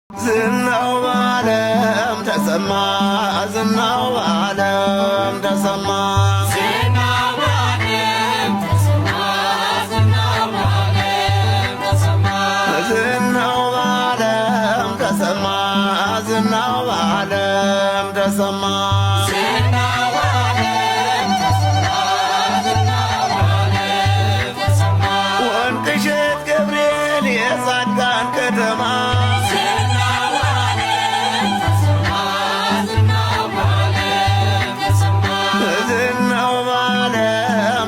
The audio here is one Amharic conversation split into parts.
ዝናው በዓለም ተሰማ ዝናው በዓለም ተሰማ ዝናው በዓለም ተሰማ ዝናው በዓለም ተሰማ ዝናው በዓለም ተሰማ ዝናው በዓለም ተሰማ ዝናው በዓለም ተሰማ ዝናው በዓለም ተሰማ ወንቅ እሸት ገብርኤል የጻድቃን ከተማ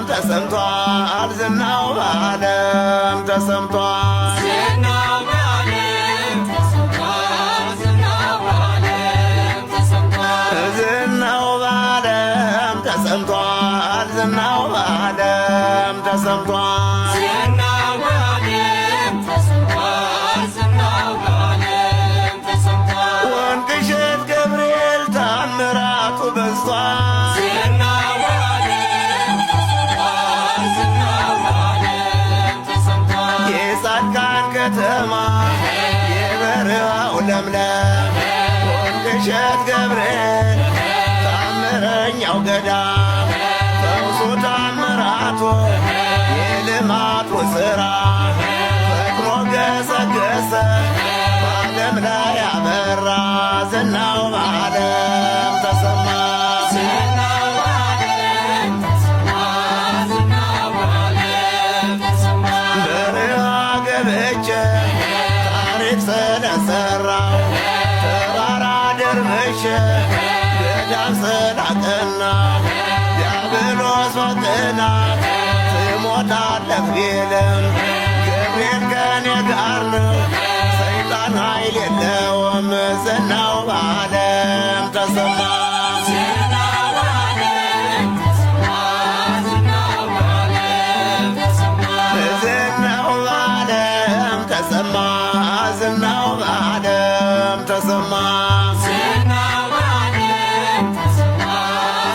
ተሰምቷል ዝናው በዓለም ተሰምቷል ዝናው በዓለም ተሰምቷል ዝናው በዓለም ተሰምቷል ዝናው በዓለም ተሰምቷል ዝናው በዓለም ተሰምቷል ዝናው በዓለም ተሰምቷል ዝናው በዓለም ተሰምቷል ወንቅ እሸት ገብርኤል ታምራቱ በዝቷል የጻድቃን ከተማ የበረሃው ለምለም ወንቅ እሸት ገብርኤል ታምረኛው ገዳም ፈውሱ ታምራቱ የልማቱ ሥራ ፈጥኖ ገሰገሰ በዓለም ላይ አበራ ዝናው በዓለም ተሰማ ታሪክ ስለሰራው ተራራ ደርመሸ ገዳም ስላቀና ዲያብሎስ በቅናት ትሞታለህ ቢልም ገብርኤል ከኔ ጋር ነው ሰይጣን ኃይል የለውም ዝናው በዓለም ተሰማ ተሰማ ዝናው በዓለም ተሰማ ዝናው በዓለም ተሰማ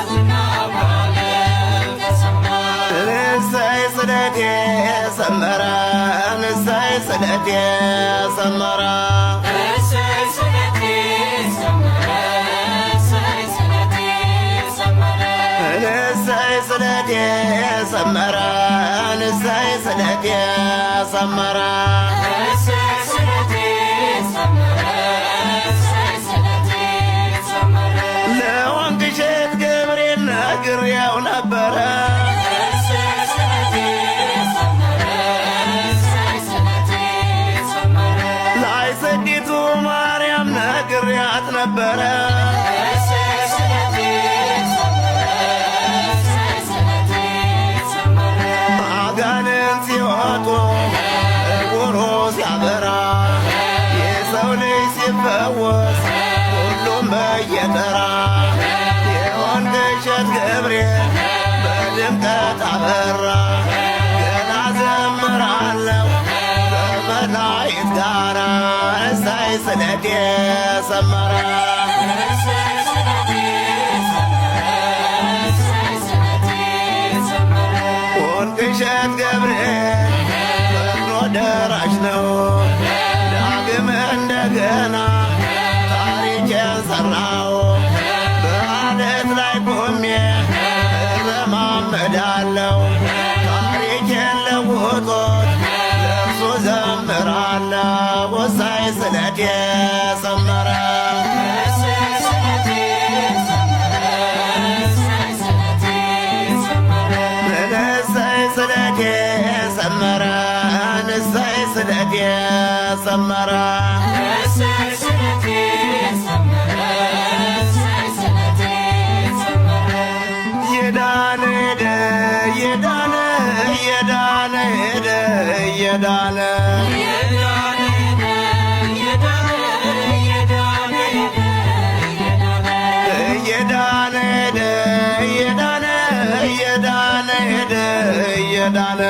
ዝናው በዓለም ተሰማ እሰይ ስለቴ ሰመረ እሰይ ስለቴ ሰመረ እሰይ ስለቴ ሰመረ እሰይ ስለቴ ሰመረ እሰይ ስለቴ ሰመረ እሰይ ስለቴ ሰመረ ለወንቅ እሸት ገብርኤል ነግሬው ነበረ ለአይሰዲቱ ማርያም ነግሬያት ነበረ አጋንንት ሲወጡ እውሩ ሲያበራ የሰው ልጅ ሲፈወስ ሁሉም በየተራ የወንቅ እሸት ገብርኤል በድምቀት አበራ ገና ዘምራለሁ ከመላእክት ጋራ እሰይ ስለቴ ሰመረ ወንቅ እሸት ገብርኤል ፈጥኖ ደራሽ ነው ዳግም እንደገና ታሪኬን ሰራው በዓለት ላይ ቆሜ እረማመዳለሁ ታሪኬን ለውጦት ለእርሱ ዘምራለሁ እሰይ ስለቴ ሰመረ ስለቴ ሰመረ እሰይ ስለቴ ሰመረ የዳነ ሄደ የዳነ የዳነ ሄደ የዳነ የዳነ ሄደ የዳነ የዳነ ሄደ የዳነ